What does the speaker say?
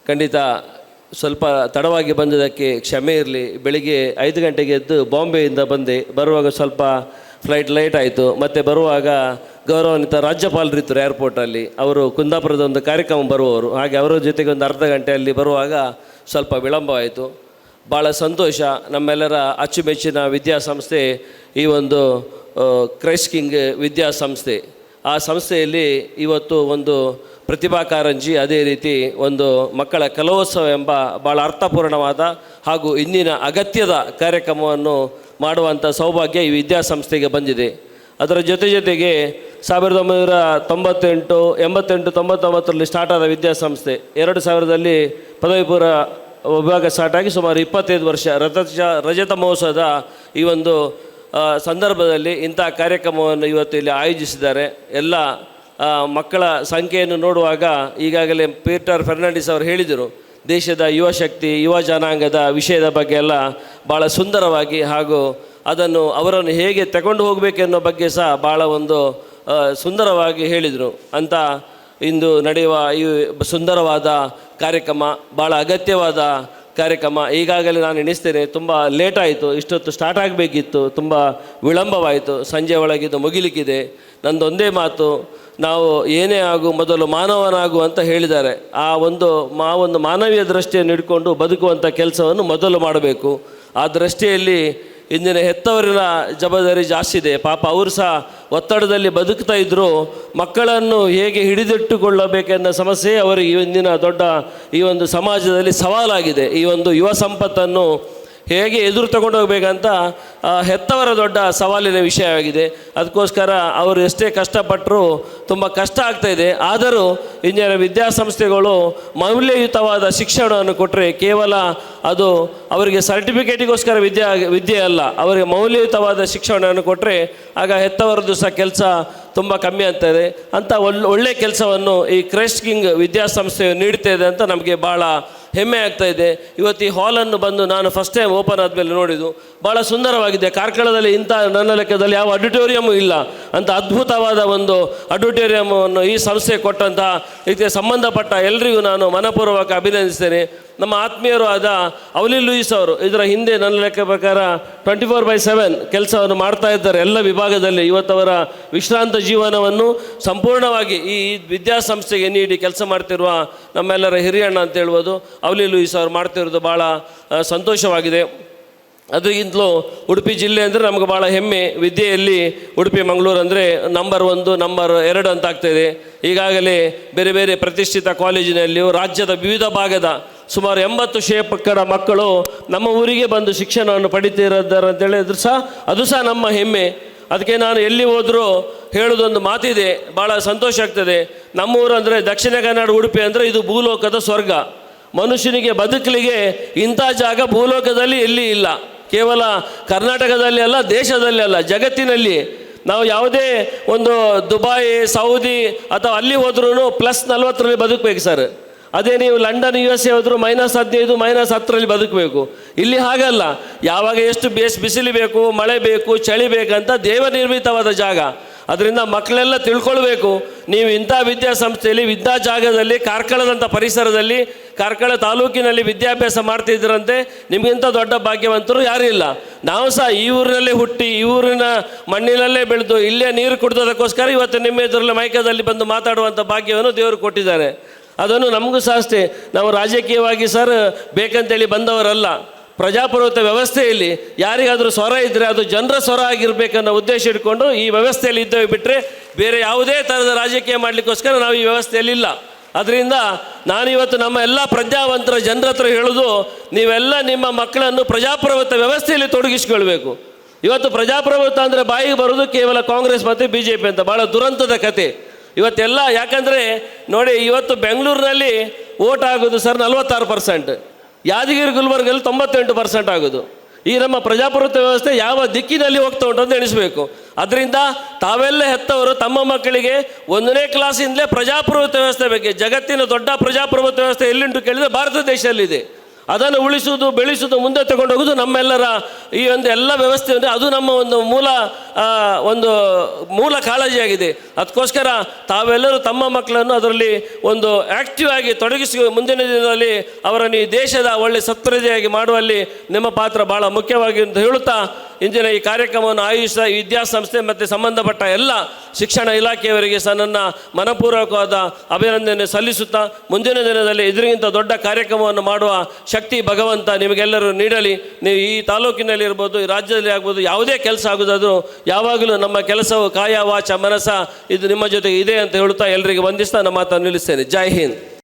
ಖಂಡಿತ ಸ್ವಲ್ಪ ತಡವಾಗಿ ಬಂದದಕ್ಕೆ ಕ್ಷಮೆ ಇರಲಿ. ಬೆಳಿಗ್ಗೆ 5 ಗಂಟೆಗೆ ಎದ್ದು ಬಾಂಬೆಯಿಂದ ಬಂದೆ. ಬರುವಾಗ ಸ್ವಲ್ಪ ಫ್ಲೈಟ್ ಲೇಟ್ ಆಯಿತು. ಮತ್ತು ಬರುವಾಗ ಗೌರವಾನ್ವಿತ ರಾಜ್ಯಪಾಲರಿದ್ದರು ಏರ್ಪೋರ್ಟಲ್ಲಿ. ಅವರು ಕುಂದಾಪುರದ ಒಂದು ಕಾರ್ಯಕ್ರಮ ಬರುವವರು. ಹಾಗೆ ಅವರ ಜೊತೆಗೆ ಒಂದು ಅರ್ಧ ಗಂಟೆಯಲ್ಲಿ ಬರುವಾಗ ಸ್ವಲ್ಪ ವಿಳಂಬವಾಯಿತು. ಭಾಳ ಸಂತೋಷ. ನಮ್ಮೆಲ್ಲರ ಅಚ್ಚುಮೆಚ್ಚಿನ ವಿದ್ಯಾಸಂಸ್ಥೆ ಈ ಒಂದು ಕ್ರೈಸ್ಟ್ ಕಿಂಗ್ ವಿದ್ಯಾಸಂಸ್ಥೆ. ಆ ಸಂಸ್ಥೆಯಲ್ಲಿ ಇವತ್ತು ಒಂದು ಪ್ರತಿಭಾ ಕಾರಂಜಿ, ಅದೇ ರೀತಿ ಒಂದು ಮಕ್ಕಳ ಕಲೋತ್ಸವ ಎಂಬ ಭಾಳ ಅರ್ಥಪೂರ್ಣವಾದ ಹಾಗೂ ಇಂದಿನ ಅಗತ್ಯದ ಕಾರ್ಯಕ್ರಮವನ್ನು ಮಾಡುವಂಥ ಸೌಭಾಗ್ಯ ಈ ವಿದ್ಯಾಸಂಸ್ಥೆಗೆ ಬಂದಿದೆ. ಅದರ ಜೊತೆಗೆ 1998, 88, 99ರಲ್ಲಿ ಸ್ಟಾರ್ಟ್ ಆದ ವಿದ್ಯಾಸಂಸ್ಥೆ 2000ರಲ್ಲಿ ಪದವಿ ಪೂರ್ವ ವಿಭಾಗ ಸ್ಟಾರ್ಟ್ ಆಗಿ ಸುಮಾರು 25 ವರ್ಷ ರಜತ ಮಹೋತ್ಸವದ ಈ ಒಂದು ಸಂದರ್ಭದಲ್ಲಿ ಇಂಥ ಕಾರ್ಯಕ್ರಮವನ್ನು ಇವತ್ತು ಇಲ್ಲಿ ಆಯೋಜಿಸಿದ್ದಾರೆ. ಎಲ್ಲ ಮಕ್ಕಳ ಸಂಖ್ಯೆಯನ್ನು ನೋಡುವಾಗ ಈಗಾಗಲೇ ಪೀಟರ್ ಫೆರ್ನಾಂಡಿಸ್ ಅವರು ಹೇಳಿದರು, ದೇಶದ ಯುವ ಶಕ್ತಿ, ಯುವ ಜನಾಂಗದ ವಿಷಯದ ಬಗ್ಗೆ ಎಲ್ಲ ಭಾಳ ಸುಂದರವಾಗಿ ಹಾಗೂ ಅವರನ್ನು ಹೇಗೆ ತಗೊಂಡು ಹೋಗಬೇಕೆನ್ನೋ ಬಗ್ಗೆ ಸಹ ಭಾಳ ಒಂದು ಸುಂದರವಾಗಿ ಹೇಳಿದರು. ಅಂತ ಇಂದು ನಡೆಯುವ ಈ ಸುಂದರವಾದ ಕಾರ್ಯಕ್ರಮ, ಭಾಳ ಅಗತ್ಯವಾದ ಕಾರ್ಯಕ್ರಮ. ಈಗಾಗಲೇ ನಾನು ಎಣಿಸ್ತೇನೆ ತುಂಬ ಲೇಟಾಯಿತು. ಇಷ್ಟೊತ್ತು ಸ್ಟಾರ್ಟ್ ಆಗಬೇಕಿತ್ತು, ತುಂಬ ವಿಳಂಬವಾಯಿತು. ಸಂಜೆ ಒಳಗಿದ್ದು ಮುಗಿಲಿಕ್ಕಿದೆ. ನಂದೊಂದೇ ಮಾತು, ನಾವು ಏನೇ ಆಗು ಮೊದಲು ಮಾನವನಾಗು ಅಂತ ಹೇಳಿದ್ದಾರೆ. ಆ ಒಂದು ಮಾನವೀಯ ದೃಷ್ಟಿಯನ್ನು ಇಟ್ಕೊಂಡು ಬದುಕುವಂಥ ಕೆಲಸವನ್ನು ಮೊದಲು ಮಾಡಬೇಕು. ಆ ದೃಷ್ಟಿಯಲ್ಲಿ ಇಂದಿನ ಹೆತ್ತವರಿನ ಜವಾಬ್ದಾರಿ ಜಾಸ್ತಿ ಇದೆ. ಪಾಪ ಅವರು ಸಹ ಒತ್ತಡದಲ್ಲಿ ಬದುಕ್ತಾ ಇದ್ದರೂ ಮಕ್ಕಳನ್ನು ಹೇಗೆ ಹಿಡಿದಿಟ್ಟುಕೊಳ್ಳಬೇಕೆನ್ನೋ ಸಮಸ್ಯೆ ಅವರಿಗೆ ಇಂದಿನ ದೊಡ್ಡ ಈ ಒಂದು ಸಮಾಜದಲ್ಲಿ ಸವಾಲಾಗಿದೆ. ಈ ಒಂದು ಯುವ ಸಂಪತ್ತನ್ನು ಹೇಗೆ ಎದುರು ತಗೊಂಡು ಹೋಗಬೇಕಂತ ಹೆತ್ತವರ ದೊಡ್ಡ ಸವಾಲಿನ ವಿಷಯವಾಗಿದೆ. ಅದಕ್ಕೋಸ್ಕರ ಅವರು ಎಷ್ಟೇ ಕಷ್ಟಪಟ್ಟರೂ ತುಂಬ ಕಷ್ಟ ಆಗ್ತಾಯಿದೆ. ಆದರೂ ಇಂದಿನ ವಿದ್ಯಾಸಂಸ್ಥೆಗಳು ಮೌಲ್ಯಯುತವಾದ ಶಿಕ್ಷಣವನ್ನು ಕೊಟ್ಟರೆ ಕೇವಲ ಅದು ಅವರಿಗೆ ಸರ್ಟಿಫಿಕೇಟಿಗೋಸ್ಕರ ವಿದ್ಯೆ ಅಲ್ಲ, ಅವರಿಗೆ ಮೌಲ್ಯಯುತವಾದ ಶಿಕ್ಷಣವನ್ನು ಕೊಟ್ಟರೆ ಆಗ ಹೆತ್ತವರದ್ದು ಸಹ ಕೆಲಸ ತುಂಬ ಕಮ್ಮಿ ಆಗ್ತಾಯಿದೆ. ಅಂಥ ಒಳ್ಳೆಯ ಕೆಲಸವನ್ನು ಈ ಕ್ರೈಸ್ಟ್ ಕಿಂಗ್ ವಿದ್ಯಾಸಂಸ್ಥೆಯು ನೀಡ್ತಾ ಇದೆ ಅಂತ ನಮಗೆ ಭಾಳ ಹೆಮ್ಮೆ ಆಗ್ತಾಯಿದೆ. ಇವತ್ತು ಈ ಹಾಲನ್ನು ಬಂದು ನಾನು ಫಸ್ಟ್ ಟೈಮ್ ಓಪನ್ ಆದಮೇಲೆ ನೋಡಿದ್ದು ಭಾಳ ಸುಂದರವಾಗಿದೆ. ಕಾರ್ಕಳದಲ್ಲಿ ಇಂಥ ನನ್ನ ಲೆಕ್ಕದಲ್ಲಿ ಯಾವ ಆಡಿಟೋರಿಯಮು ಇಲ್ಲ. ಅಂಥ ಅದ್ಭುತವಾದ ಒಂದು ಆಡಿಟೋರಿಯಮನ್ನು ಈ ಸಂಸ್ಥೆ ಕೊಟ್ಟಂಥ ಇದಕ್ಕೆ ಸಂಬಂಧಪಟ್ಟ ಎಲ್ಲರಿಗೂ ನಾನು ಮನಪೂರ್ವಕ ಅಭಿನಂದಿಸ್ತೇನೆ. ನಮ್ಮ ಆತ್ಮೀಯರು ಆದ ಅವಲಿ ಲೂಯಿಸ್ ಅವರು ಇದರ ಹಿಂದೆ ನನ್ನ ಲೆಕ್ಕ ಪ್ರಕಾರ 24/7 ಕೆಲಸವನ್ನು ಮಾಡ್ತಾ ಇದ್ದಾರೆ ಎಲ್ಲ ವಿಭಾಗದಲ್ಲಿ. ಇವತ್ತವರ ವಿಶ್ರಾಂತ ಜೀವನವನ್ನು ಸಂಪೂರ್ಣವಾಗಿ ಈ ವಿದ್ಯಾಸಂಸ್ಥೆಗೆ ನೀಡಿ ಕೆಲಸ ಮಾಡ್ತಿರುವ ನಮ್ಮೆಲ್ಲರ ಹಿರಿಯಣ್ಣ ಅಂತ ಹೇಳ್ಬೋದು ಅವಲಿ ಲೂಯಿಸ್ ಅವರು ಮಾಡ್ತಿರೋದು ಭಾಳ ಸಂತೋಷವಾಗಿದೆ. ಅದಕ್ಕಿಂತಲೂ ಉಡುಪಿ ಜಿಲ್ಲೆ ಅಂದರೆ ನಮಗೆ ಭಾಳ ಹೆಮ್ಮೆ. ವಿದ್ಯೆಯಲ್ಲಿ ಉಡುಪಿ ಮಂಗಳೂರು ಅಂದರೆ ನಂಬರ್ 1, ನಂಬರ್ 2 ಅಂತ ಆಗ್ತಾಯಿದೆ. ಈಗಾಗಲೇ ಬೇರೆ ಬೇರೆ ಪ್ರತಿಷ್ಠಿತ ಕಾಲೇಜಿನಲ್ಲಿಯೂ ರಾಜ್ಯದ ವಿವಿಧ ಭಾಗದ ಸುಮಾರು 80% ಮಕ್ಕಳು ನಮ್ಮ ಊರಿಗೆ ಬಂದು ಶಿಕ್ಷಣವನ್ನು ಪಡಿತಿರೋದಾರೆ ಅಂತೇಳಿ ಅದು ಸಹ ನಮ್ಮ ಹೆಮ್ಮೆ. ಅದಕ್ಕೆ ನಾನು ಎಲ್ಲಿ ಹೋದರೂ ಹೇಳೋದೊಂದು ಮಾತಿದೆ, ಭಾಳ ಸಂತೋಷ ಆಗ್ತದೆ. ನಮ್ಮೂರು ಅಂದರೆ ದಕ್ಷಿಣ ಕನ್ನಡ ಉಡುಪಿ ಅಂದರೆ ಇದು ಭೂಲೋಕದ ಸ್ವರ್ಗ. ಮನುಷ್ಯನಿಗೆ ಬದುಕಲಿಗೆ ಇಂಥ ಜಾಗ ಭೂಲೋಕದಲ್ಲಿ ಎಲ್ಲಿ ಇಲ್ಲ. ಕೇವಲ ಕರ್ನಾಟಕದಲ್ಲಿ ಅಲ್ಲ, ದೇಶದಲ್ಲಿ ಅಲ್ಲ, ಜಗತ್ತಿನಲ್ಲಿ. ನಾವು ಯಾವುದೇ ಒಂದು ದುಬಾಯಿ, ಸೌದಿ ಅಥವಾ ಅಲ್ಲಿ ಹೋದ್ರೂ +40ರಲ್ಲಿ ಬದುಕಬೇಕು ಸರ್. ಅದೇ ನೀವು ಲಂಡನ್, USA ಹೋದರೂ -15, -10ರಲ್ಲಿ ಬದುಕಬೇಕು. ಇಲ್ಲಿ ಹಾಗಲ್ಲ. ಯಾವಾಗ ಎಷ್ಟು ಬಿಸಿಲು ಬೇಕು, ಮಳೆ ಬೇಕು, ಚಳಿ ಬೇಕಂತ ದೇವನಿರ್ಮಿತವಾದ ಜಾಗ. ಅದರಿಂದ ಮಕ್ಕಳೆಲ್ಲ ತಿಳ್ಕೊಳ್ಬೇಕು, ನೀವು ಇಂಥ ವಿದ್ಯಾಸಂಸ್ಥೆಯಲ್ಲಿ ವಿದ್ಯಾ ಜಾಗದಲ್ಲಿ ಕಾರ್ಕಳದಂಥ ಪರಿಸರದಲ್ಲಿ ಕಾರ್ಕಳ ತಾಲೂಕಿನಲ್ಲಿ ವಿದ್ಯಾಭ್ಯಾಸ ಮಾಡ್ತಿದ್ದರಂತೆ ನಿಮಗಿಂತ ದೊಡ್ಡ ಭಾಗ್ಯವಂತರು ಯಾರೂ ಇಲ್ಲ. ನಾವು ಸಹ ಈ ಊರಿನಲ್ಲೇ ಹುಟ್ಟಿ ಈ ಊರಿನ ಮಣ್ಣಿನಲ್ಲೇ ಬೆಳೆದು ಇಲ್ಲೇ ನೀರು ಕುಡಿದೋದಕ್ಕೋಸ್ಕರ ಇವತ್ತು ನಿಮ್ಮ ಎದುರಲ್ಲಿ ಮೈಕದಲ್ಲಿ ಬಂದು ಮಾತಾಡುವಂಥ ಭಾಗ್ಯವನ್ನು ದೇವರು ಕೊಟ್ಟಿದ್ದಾರೆ. ಅದನ್ನು ನಮಗೂ ಸಹ ಅಷ್ಟೇ. ನಾವು ರಾಜಕೀಯವಾಗಿ ಸರ್ ಬೇಕಂತೇಳಿ ಬಂದವರಲ್ಲ. ಪ್ರಜಾಪ್ರಭುತ್ವ ವ್ಯವಸ್ಥೆಯಲ್ಲಿ ಯಾರಿಗಾದರೂ ಸ್ವರ ಇದ್ದರೆ ಅದು ಜನರ ಸ್ವರ ಆಗಿರಬೇಕನ್ನೋ ಉದ್ದೇಶ ಇಟ್ಕೊಂಡು ಈ ವ್ಯವಸ್ಥೆಯಲ್ಲಿ ಇದ್ದೇವೆ. ಬಿಟ್ಟರೆ ಬೇರೆ ಯಾವುದೇ ಥರದ ರಾಜಕೀಯ ಮಾಡಲಿಕ್ಕೋಸ್ಕರ ನಾವು ಈ ವ್ಯವಸ್ಥೆಯಲ್ಲಿಲ್ಲ. ಅದರಿಂದ ನಾನಿವತ್ತು ನಮ್ಮ ಎಲ್ಲ ಪ್ರಜ್ಞಾವಂತರ ಜನರ ಹತ್ರ ಹೇಳೋದು, ನೀವೆಲ್ಲ ನಿಮ್ಮ ಮಕ್ಕಳನ್ನು ಪ್ರಜಾಪ್ರಭುತ್ವ ವ್ಯವಸ್ಥೆಯಲ್ಲಿ ತೊಡಗಿಸ್ಕೊಳ್ಬೇಕು. ಇವತ್ತು ಪ್ರಜಾಪ್ರಭುತ್ವ ಅಂದರೆ ಬಾಯಿಗೆ ಬರೋದು ಕೇವಲ ಕಾಂಗ್ರೆಸ್ ಮತ್ತು BJP ಅಂತ. ಭಾಳ ದುರಂತದ ಕತೆ ಇವತ್ತೆಲ್ಲ. ಯಾಕಂದರೆ ನೋಡಿ, ಇವತ್ತು ಬೆಂಗಳೂರಿನಲ್ಲಿ ವೋಟ್ ಆಗೋದು ಸರ್ 46%, ಯಾದಗಿರಿ ಗುಲ್ಬರ್ಗಲ್ಲಿ 98% ಆಗೋದು. ಈ ನಮ್ಮ ಪ್ರಜಾಪ್ರಭುತ್ವ ವ್ಯವಸ್ಥೆ ಯಾವ ದಿಕ್ಕಿನಲ್ಲಿ ಹೋಗ್ತಾ ಉಂಟು ಅಂತ ಎಣಿಸಬೇಕು. ಅದರಿಂದ ತಾವೆಲ್ಲ ಹೆತ್ತವರು ತಮ್ಮ ಮಕ್ಕಳಿಗೆ 1ನೇ ಕ್ಲಾಸಿಂದಲೇ ಪ್ರಜಾಪ್ರಭುತ್ವ ವ್ಯವಸ್ಥೆ ಬಗ್ಗೆ, ಜಗತ್ತಿನ ದೊಡ್ಡ ಪ್ರಜಾಪ್ರಭುತ್ವ ವ್ಯವಸ್ಥೆ ಎಲ್ಲಿಂಟು ಕೇಳಿದರೆ ಭಾರತ ದೇಶದಲ್ಲಿದೆ. ಅದನ್ನು ಉಳಿಸುವುದು, ಬೆಳೆಸುವುದು, ಮುಂದೆ ತಗೊಂಡು ಹೋಗೋದು ನಮ್ಮೆಲ್ಲರ ಈ ಒಂದು ಎಲ್ಲ ವ್ಯವಸ್ಥೆ ಅಂದರೆ ಅದು ನಮ್ಮ ಒಂದು ಮೂಲ ಒಂದು ಮೂಲ ಕಾಳಜಿಯಾಗಿದೆ. ಅದಕ್ಕೋಸ್ಕರ ತಾವೆಲ್ಲರೂ ತಮ್ಮ ಮಕ್ಕಳನ್ನು ಅದರಲ್ಲಿ ಒಂದು ಆ್ಯಕ್ಟಿವ್ ಆಗಿ ತೊಡಗಿಸಿ ಮುಂದಿನ ದಿನದಲ್ಲಿ ಅವರನ್ನು ಈ ದೇಶದ ಒಳ್ಳೆ ಸತ್ಪ್ರಜೆಯಾಗಿ ಮಾಡುವಲ್ಲಿ ನಿಮ್ಮ ಪಾತ್ರ ಭಾಳ ಮುಖ್ಯವಾಗಿ ಅಂತ ಹೇಳುತ್ತಾ ಇಂದಿನ ಈ ಕಾರ್ಯಕ್ರಮವನ್ನು ಆಯೋಜಿಸಿದ ಈ ವಿದ್ಯಾಸಂಸ್ಥೆ ಮತ್ತು ಸಂಬಂಧಪಟ್ಟ ಎಲ್ಲ ಶಿಕ್ಷಣ ಇಲಾಖೆಯವರಿಗೆ ಸಹ ನನ್ನ ಮನಪೂರ್ವಕವಾದ ಅಭಿನಂದನೆ ಸಲ್ಲಿಸುತ್ತಾ ಮುಂದಿನ ದಿನದಲ್ಲಿ ಇದರಿಗಿಂತ ದೊಡ್ಡ ಕಾರ್ಯಕ್ರಮವನ್ನು ಮಾಡುವ ಶಕ್ತಿ ಭಗವಂತ ನಿಮಗೆಲ್ಲರೂ ನೀಡಲಿ. ನೀವು ಈ ತಾಲೂಕಿನಲ್ಲಿ ಇರ್ಬೋದು, ಈ ರಾಜ್ಯದಲ್ಲಿ ಆಗ್ಬೋದು, ಯಾವುದೇ ಕೆಲಸ ಆಗೋದಾದರೂ ಯಾವಾಗಲೂ ನಮ್ಮ ಕೆಲಸವು ಕಾಯ ವಾಚ ಮನಸ ಇದು ನಿಮ್ಮ ಜೊತೆಗೆ ಇದೆ ಅಂತ ಹೇಳುತ್ತಾ ಎಲ್ಲರಿಗೆ ವಂದಿಸ್ತಾ ನಮ್ಮ ಮಾತನ್ನು ನಿಲ್ಲಿಸ್ತೇನೆ. ಜೈ ಹಿಂದ್.